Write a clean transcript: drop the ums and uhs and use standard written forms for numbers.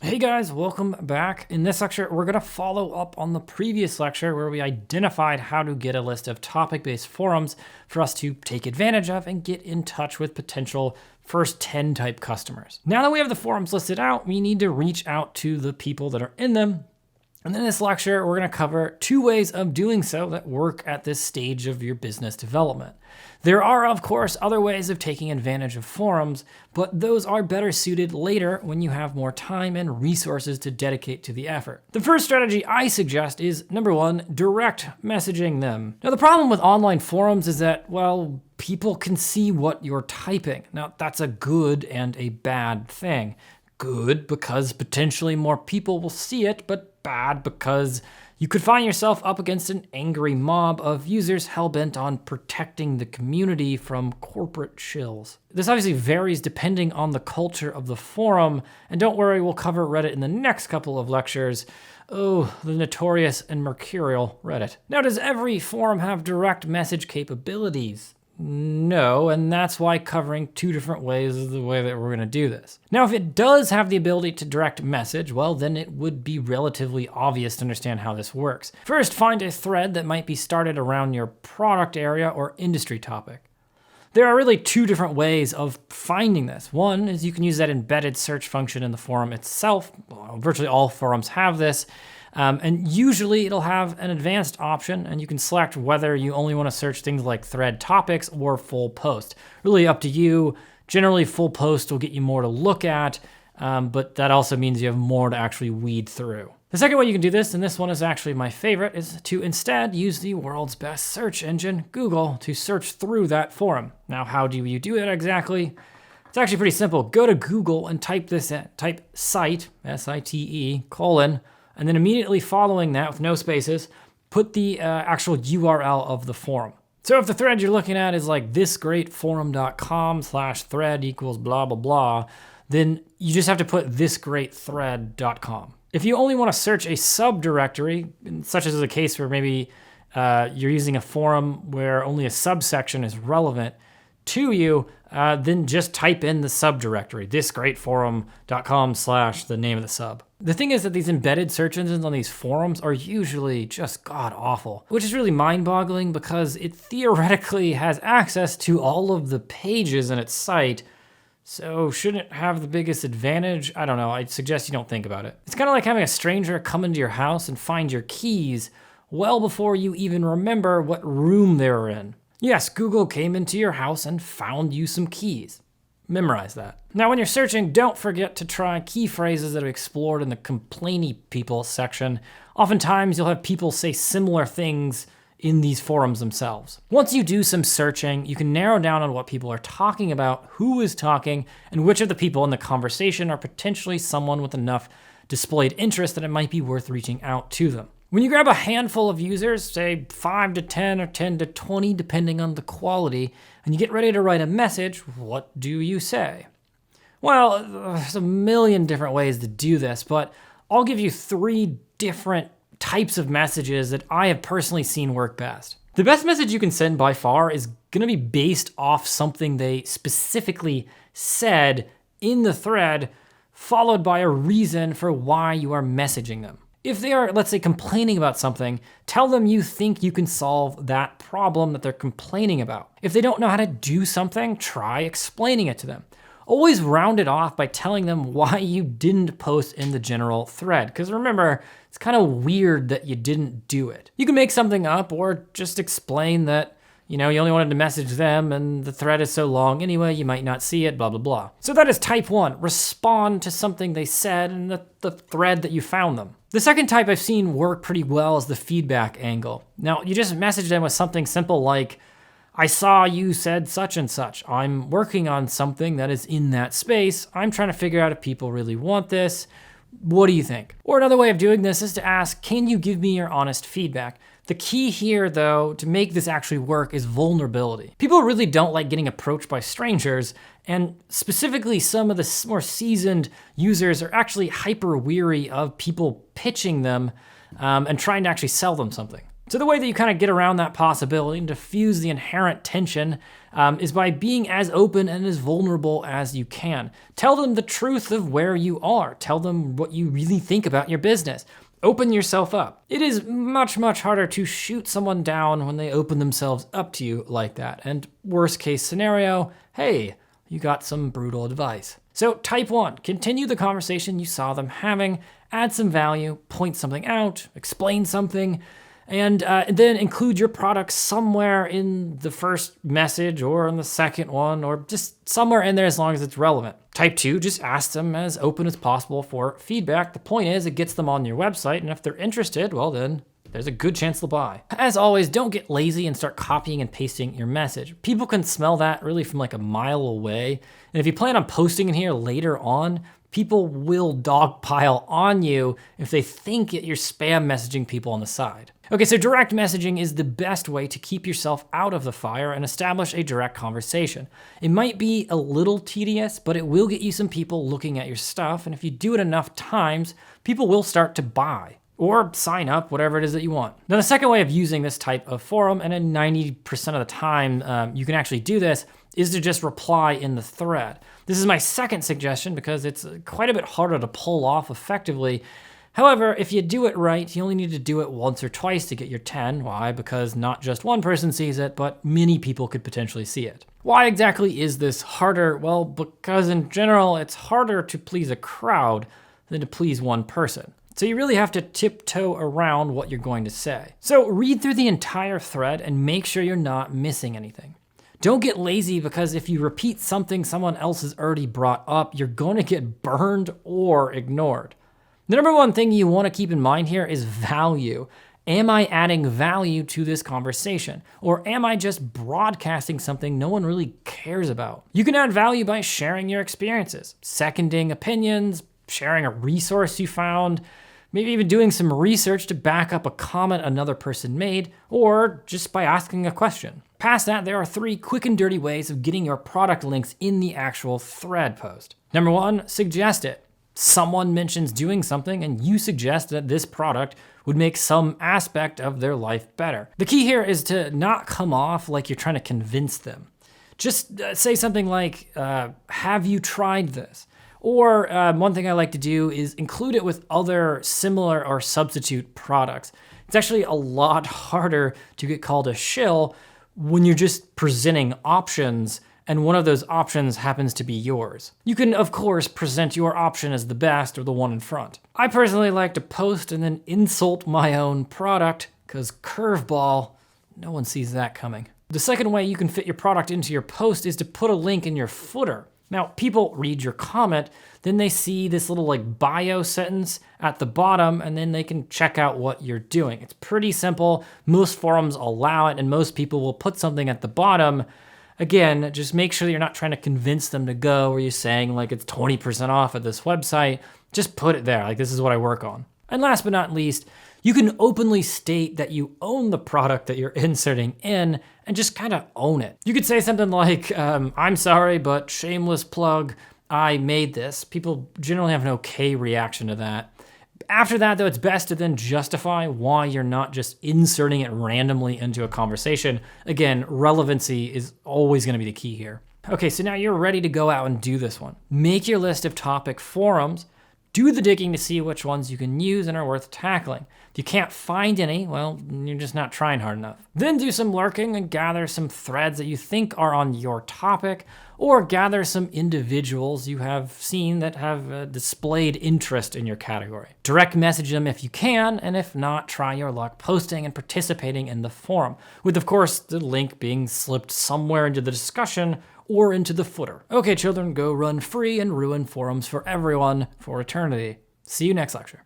Hey guys, welcome back. In this lecture, we're going to follow up on the previous lecture where we identified how to get a list of topic-based forums for us to take advantage of and get in touch with potential first 10 type customers. Now that we have the forums listed out, we need to reach out to the people that are in them. And in this lecture, we're going to cover two ways of doing so that work at this stage of your business development. There are, of course, other ways of taking advantage of forums, but those are better suited later when you have more time and resources to dedicate to the effort. The first strategy I suggest is, number one, direct messaging them. Now, the problem with online forums is that, well, people can see what you're typing. Now, that's a good and a bad thing. Good because potentially more people will see it, but bad because you could find yourself up against an angry mob of users hell-bent on protecting the community from corporate shills. This obviously varies depending on the culture of the forum, and don't worry, we'll cover Reddit in the next couple of lectures. Oh, the notorious and mercurial Reddit. Now, does every forum have direct message capabilities? No, and that's why covering two different ways is the way that we're going to do this. Now, if it does have the ability to direct message, well, then it would be relatively obvious to understand how this works. First, find a thread that might be started around your product area or industry topic. There are really two different ways of finding this. One is you can use that embedded search function in the forum itself. Well, virtually all forums have this. And usually it'll have an advanced option, and you can select whether you only want to search things like thread topics or full post. Really up to you. Generally, full post will get you more to look at, but that also means you have more to actually weed through. The second way you can do this, and this one is actually my favorite, is to instead use the world's best search engine, Google, to search through that forum. Now, how do you do it exactly? It's actually pretty simple. Go to Google and type this in. Type site, S-I-T-E, colon, and then immediately following that, with no spaces, put the actual URL of the forum. So if the thread you're looking at is like thisgreatforum.com/thread equals blah, blah, blah, then you just have to put thisgreatthread.com. If you only want to search a subdirectory, such as the case where maybe you're using a forum where only a subsection is relevant to you, then just type in the subdirectory, thisgreatforum.com/ the name of the sub. The thing is that these embedded search engines on these forums are usually just god awful, which is really mind-boggling because it theoretically has access to all of the pages in its site. So shouldn't it have the biggest advantage? I don't know, I'd suggest you don't think about it. It's kind of like having a stranger come into your house and find your keys well before you even remember what room they were in. Yes, Google came into your house and found you some keys. Memorize that. Now, when you're searching, don't forget to try key phrases that are explored in the complainy people section. Oftentimes, you'll have people say similar things in these forums themselves. Once you do some searching, you can narrow down on what people are talking about, who is talking, and which of the people in the conversation are potentially someone with enough displayed interest that it might be worth reaching out to them. When you grab a handful of users, say 5 to 10 or 10 to 20, depending on the quality, and you get ready to write a message, what do you say? Well, there's a million different ways to do this, but I'll give you 3 different types of messages that I have personally seen work best. The best message you can send by far is going to be based off something they specifically said in the thread, followed by a reason for why you are messaging them. If they are, let's say, complaining about something, tell them you think you can solve that problem that they're complaining about. If they don't know how to do something, try explaining it to them. Always round it off by telling them why you didn't post in the general thread. Because remember, it's kind of weird that you didn't do it. You can make something up or just explain that, you only wanted to message them and the thread is so long anyway, you might not see it, blah, blah, blah. So that is type 1. Respond to something they said in the thread that you found them. The second type I've seen work pretty well is the feedback angle. Now, you just message them with something simple like, I saw you said such and such. I'm working on something that is in that space. I'm trying to figure out if people really want this. What do you think? Or another way of doing this is to ask, can you give me your honest feedback? The key here, though, to make this actually work is vulnerability. People really don't like getting approached by strangers, and specifically some of the more seasoned users are actually hyper weary of people pitching them and trying to actually sell them something. So the way that you kind of get around that possibility and diffuse the inherent tension is by being as open and as vulnerable as you can. Tell them the truth of where you are. Tell them what you really think about your business. Open yourself up. It is much, much harder to shoot someone down when they open themselves up to you like that. And worst case scenario, hey, you got some brutal advice. So type 1, continue the conversation you saw them having, add some value, point something out, explain something, and then include your product somewhere in the first message or in the second one, or just somewhere in there as long as it's relevant. Type 2, just ask them as open as possible for feedback. The point is it gets them on your website, and if they're interested, well then, there's a good chance they'll buy. As always, don't get lazy and start copying and pasting your message. People can smell that really from like a mile away. And if you plan on posting in here later on, people will dogpile on you if they think that you're spam messaging people on the side. Okay, so direct messaging is the best way to keep yourself out of the fire and establish a direct conversation. It might be a little tedious, but it will get you some people looking at your stuff. And if you do it enough times, people will start to buy or sign up, whatever it is that you want. Now, the second way of using this type of forum, and in 90% of the time you can actually do this, is to just reply in the thread. This is my second suggestion because it's quite a bit harder to pull off effectively. However, if you do it right, you only need to do it once or twice to get your 10. Why? Because not just one person sees it, but many people could potentially see it. Why exactly is this harder? Well, because in general, it's harder to please a crowd than to please one person. So you really have to tiptoe around what you're going to say. So read through the entire thread and make sure you're not missing anything. Don't get lazy, because if you repeat something someone else has already brought up, you're going to get burned or ignored. The number one thing you want to keep in mind here is value. Am I adding value to this conversation? Or am I just broadcasting something no one really cares about? You can add value by sharing your experiences, seconding opinions, sharing a resource you found, maybe even doing some research to back up a comment another person made, or just by asking a question. Past that, there are 3 quick and dirty ways of getting your product links in the actual thread post. Number 1, suggest it. Someone mentions doing something and you suggest that this product would make some aspect of their life better. The key here is to not come off like you're trying to convince them. Just say something like, have you tried this? Or one thing I like to do is include it with other similar or substitute products. It's actually a lot harder to get called a shill when you're just presenting options and one of those options happens to be yours. You can, of course, present your option as the best or the one in front. I personally like to post and then insult my own product, because curveball, no one sees that coming. The second way you can fit your product into your post is to put a link in your footer. Now, people read your comment, then they see this little like bio sentence at the bottom, and then they can check out what you're doing. It's pretty simple. Most forums allow it, and most people will put something at the bottom. Again, just make sure you're not trying to convince them to go, or you're saying like it's 20% off at this website. Just put it there, like this is what I work on. And last but not least, you can openly state that you own the product that you're inserting in and just kind of own it. You could say something like, I'm sorry, but shameless plug, I made this. People generally have an okay reaction to that. After that, though, it's best to then justify why you're not just inserting it randomly into a conversation. Again, relevancy is always going to be the key here. Okay, so now you're ready to go out and do this one. Make your list of topic forums. Do the digging to see which ones you can use and are worth tackling. If you can't find any, well, you're just not trying hard enough. Then do some lurking and gather some threads that you think are on your topic, or gather some individuals you have seen that have displayed interest in your category. Direct message them if you can, and if not, try your luck posting and participating in the forum, with of course the link being slipped somewhere into the discussion or into the footer. Okay, children, go run free and ruin forums for everyone for eternity. See you next lecture.